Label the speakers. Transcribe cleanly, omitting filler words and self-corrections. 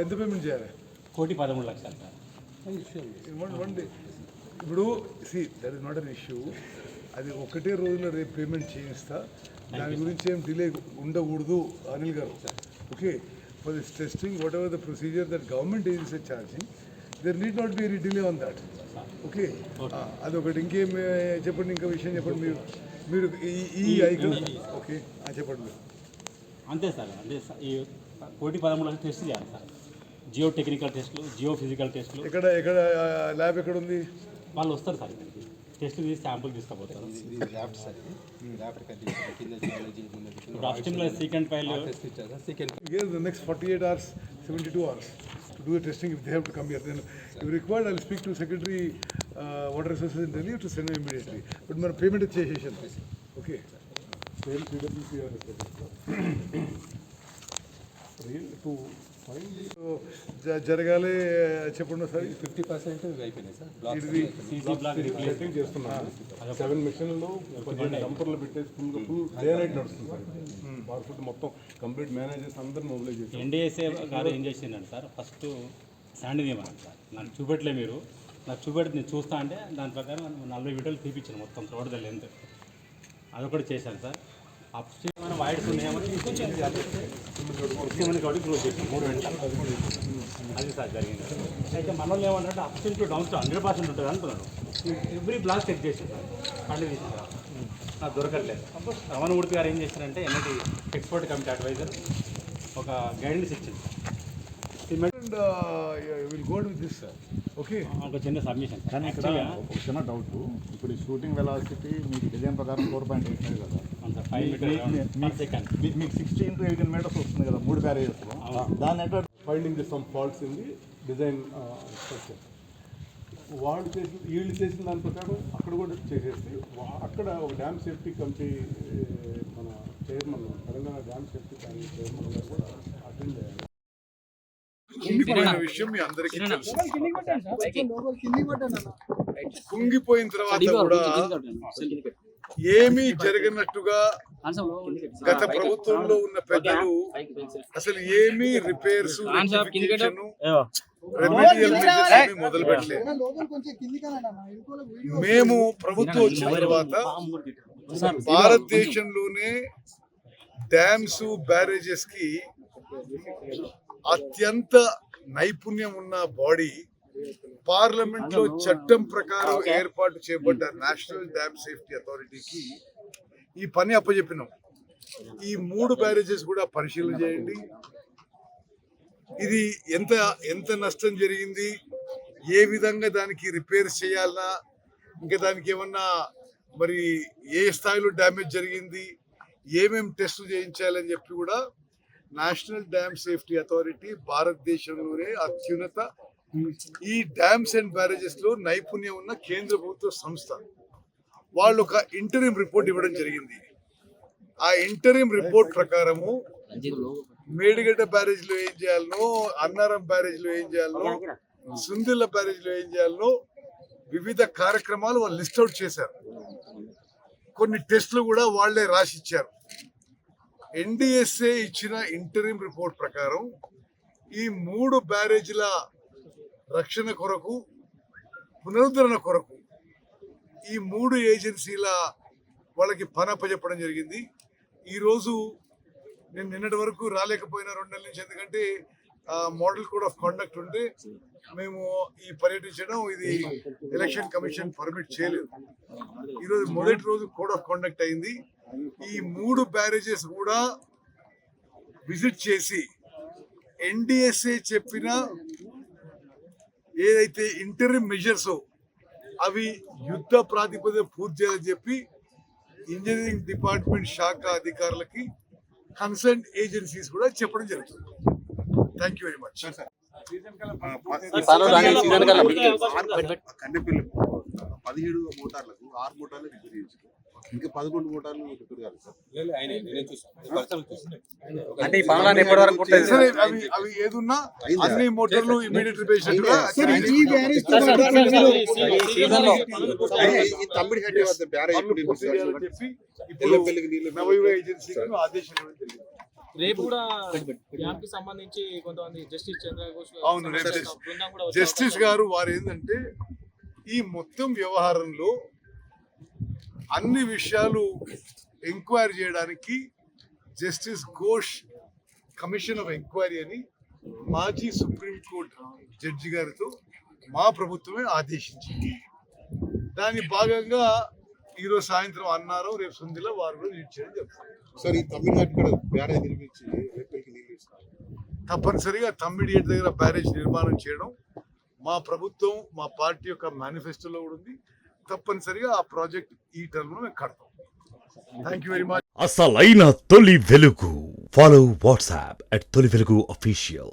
Speaker 1: ఎంత పేమెంట్ చేయాలి?
Speaker 2: 1,13,00,000 sir.
Speaker 1: One day. ఇప్పుడు that is not an issue. అది ఒకటే రోజులో రేపు పేమెంట్ చేయిస్తా. దాని గురించి ఏం డిలే ఉండకూడదు అనిల్ గారు. Okay, for this testing what ever the procedure that government agency charging, there need not be any delay on that. Okay, అదొకటి. ఇంకేం చెప్పండి, ఇంకా విషయం చెప్పండి. మీరు ఈ ఐకన్ ఓకే చెప్పండి మీరు.
Speaker 2: అంతే సార్, అంటే ఈ 1,13,00,000 టెస్ట్ చేయాలి సార్. జియో టెక్నికల్ టెస్టులు, జియో ఫిజికల్ టెస్టులు.
Speaker 1: ఎక్కడ ల్యాబ్ ఎక్కడ ఉంది?
Speaker 2: వాళ్ళు వస్తారు సార్ ఇక్కడికి, టెస్ట్ తీసి శాంపుల్ తీసుకుపోతారు. Second file
Speaker 1: the next 48 hours, 72 hours to do the testing if they have to come here. Then if required, I'll speak to Secretary Water Resources in Delhi to send them immediately. But my payment is chesation. Okay. Same PWC to find జరగాలి చెప్పండి sir.
Speaker 3: 50% అయిపోయినాయి sir.
Speaker 1: Setting చేస్తున్నాను. 7 మిషన్లు డంపర్లు పెట్టేసి full day night నడుస్తుంది sir. Market మొత్తం complete managers అందరూ mobilise చేసి
Speaker 2: ఎన్డీఎస్ఏ గారు ఏం చేసిందండి సార్, ఫస్ట్ శాండ్ తీయమన్నాడు సార్. నాకు చూపెట్టలే, మీరు నాకు చూపెడితే నేను చూస్తా అంటే దాని ప్రకారం 40 వీడియోలు తీపించాను మొత్తం రోడ్డు లెంత్. అదొకటి చేశాను సార్. అప్స్ట్రీమ్ మన వైడ్స్ ఉన్నాయని కాబట్టి క్లోజ్ చేసాం 3 గంటలు. అది సార్ జరిగింది. అయితే మనల్ని ఏమంటే అప్స్ట్రీమ్ టు డౌన్ స్ట్రీమ్ 100% ఉంటుంది అంటున్నాడు. ఎవ్రీ బ్లాక్ చెక్ చేసాను సార్, పండు తీసాను సార్, నాకు దొరకట్లేదు. రమణమూర్తి గారు ఏం చేశారంటే ఎన్ఐటి ఎక్స్పర్ట్ కమిటీ అడ్వైజర్ ఒక గైడెన్స్ ఇచ్చింది.
Speaker 1: Will go with this sir. Okay,
Speaker 2: ఒక చిన్న సబ్మిషన్.
Speaker 4: కానీ ఇక్కడ ఒక చిన్న డౌట్. ఇప్పుడు షూటింగ్ వెలాసిటీ మీకు డిజైన్ ప్రకారం 4.85 కదా,
Speaker 2: 5 మీటర్ సెకండ్.
Speaker 4: మీకు 16 to 18 మీటర్స్ వస్తుంది కదా 3 బ్యారేజెస్లో. దాని ఎట్లా
Speaker 1: finding the some faults in the design structure. వాళ్ళు వీళ్ళు చేసిన దాని ప్రకారం అక్కడ కూడా చేసేసి అక్కడ ఒక డ్యామ్ సేఫ్టీ కమిటీ మన chairman, Telangana dam safety committee chairman గారు కూడా అటెండ్ అయ్యారు. కుంగిపోయిన విషయం మీ అందరికీ తెలుసు. కుంగిపోయిన తర్వాత కూడా ఏమీ జరగనట్టుగా గత ప్రభుత్వంలో ఉన్న పెద్దలు అసలు ఏమీ రిపేర్స్ రెమెడియల్ మెజర్స్ మొదలు పెట్టలేదు. మేము ప్రభుత్వం వచ్చిన తర్వాత భారతదేశంలోనే డ్యామ్స్ బ్యారేజెస్ కి అత్యంత నైపుణ్యం ఉన్న బాడీ పార్లమెంట్ లో చట్టం ప్రకారం ఏర్పాటు చేయబడ్డ నేషనల్ డ్యామ్ సేఫ్టీ అథారిటీకి ఈ పని అప్పచెప్పినాం. ఈ 3 బ్యారేజెస్ కూడా పరిశీలన చేయండి. ఇది ఎంత నష్టం జరిగింది, ఏ విధంగా దానికి రిపేర్స్ చేయాలన్నా, ఇంకా దానికి ఏమన్నా మరి ఏ స్థాయిలో డ్యామేజ్ జరిగింది, ఏమేం టెస్టులు చేయించాలని చెప్పి కూడా నేషనల్ డ్యామ్ సేఫ్టీ అథారిటీ భారతదేశంలోనే అత్యున్నత ఈ డ్యామ్స్ అండ్ బ్యారేజెస్ లో నైపుణ్యం ఉన్న కేంద్ర ప్రభుత్వ సంస్థ. వాళ్ళు ఒక ఇంటరిమ్ రిపోర్ట్ ఇవ్వడం జరిగింది. ఆ ఇంటరిమ్ రిపోర్ట్ ప్రకారము మేడిగడ్డ బ్యారేజ్ లో ఏం చేయాలనో, అన్నారం బ్యారేజ్ లో ఏం చేయాలనో, సుందిల్ల బ్యారేజ్ లో ఏం చేయాలనో వివిధ కార్యక్రమాలు వాళ్ళు లిస్ట్ అవుట్ చేశారు. కొన్ని టెస్టులు కూడా వాళ్లే రాసిచ్చారు. ఎన్డీఎస్ఏ ఇచ్చిన ఇంటరిమ్ రిపోర్ట్ ప్రకారం ఈ 3 బ్యారేజీల రక్షణ కొరకు, పునరుద్ధరణ కొరకు ఈ 3 ఏజెన్సీల వాళ్ళకి పని అప్పచెప్పడం జరిగింది. ఈరోజు నేను నిన్నటి వరకు రాలేకపోయినా 2 నెలల నుంచి, ఎందుకంటే మోడల్ కోడ్ ఆఫ్ కాండక్ట్ ఉంటే మేము ఈ పర్యటించడం ఇది ఎలక్షన్ కమిషన్ పర్మిట్ చేయలేదు. ఈరోజు మొదటి రోజు కోడ్ ఆఫ్ కాండక్ట్ అయింది. ఈ 3 బ్యారేజెస్ కూడా విజిట్ చేసి ఎన్డీఎస్ఏ చెప్పిన ఏదైతే ఇంటరిమ్ మెజర్స్ అవి యుద్ధ ప్రాతిపదిక పూర్తి చేయాలని చెప్పి ఇంజనీరింగ్ డిపార్ట్మెంట్ శాఖ అధికారులకి కన్సర్న్ ఏజెన్సీస్ కూడా చెప్పడం జరుగుతుంది. Thank you very much.
Speaker 3: Kannepalli 17 మోటార్లకు 6 మోటార్లు రిపేర్ చేయించారు. ఇంకా 11 మోటార్లు రిపేర్ కాదు సార్.
Speaker 4: అంటే ఈ పనులను ఎప్పటి వరకు
Speaker 1: అవి ఏదున్నా అన్ని మోటార్లు ఇమీడియట్ రిపేర్
Speaker 3: తమ్మిడి హెడ్
Speaker 1: చెప్పి ఇప్పుడు నవయుగ ఏజెన్సీకి ఆదేశాలు ఇవ్వడం జరిగింది.
Speaker 5: రేపు కూడా డ్యామ్ కి సంబంధించి కొంతమంది జస్టిస్ చంద్రఘోష్
Speaker 1: అవును, రేపు
Speaker 5: బృందం కూడా వచ్చే
Speaker 1: జస్టిస్
Speaker 5: అవకాశం
Speaker 1: గారు వారు ఏంటంటే ఈ మొత్తం వ్యవహారంలో అన్ని విషయాలు ఎంక్వైరీ చేయడానికి justice Ghosh commission of enquiry అని మాజీ సుప్రీంకోర్టు జడ్జి గారితో మా ప్రభుత్వమే ఆదేశించింది. దాని భాగంగా ఈరోజు సాయంత్రం అన్నారు, రేపు సుందిలో వారు కూడా లీడ్ చేయడం చెప్తారు.
Speaker 3: సార్ ఈ తమిళనాడు కూడా బ్యారేజ్ నిర్మించి రేపటికి నీళ్ళు ఇస్తారు.
Speaker 1: తప్పనిసరిగా తమ్మిడియేట్ దగ్గర బ్యారేజ్ నిర్మాణం చేయడం మా ప్రభుత్వం, మా పార్టీ యొక్క మేనిఫెస్టోలో కూడా ఉంది. తప్పనిసరిగా ఆ ప్రాజెక్ట్ ఈ టర్మ్ లో మేము కడతాం. Thank you very much.
Speaker 6: అసలైన తొలి వెలుగు. ఫాలో వాట్సాప్ @తొలి వెలుగు అఫీషియల్.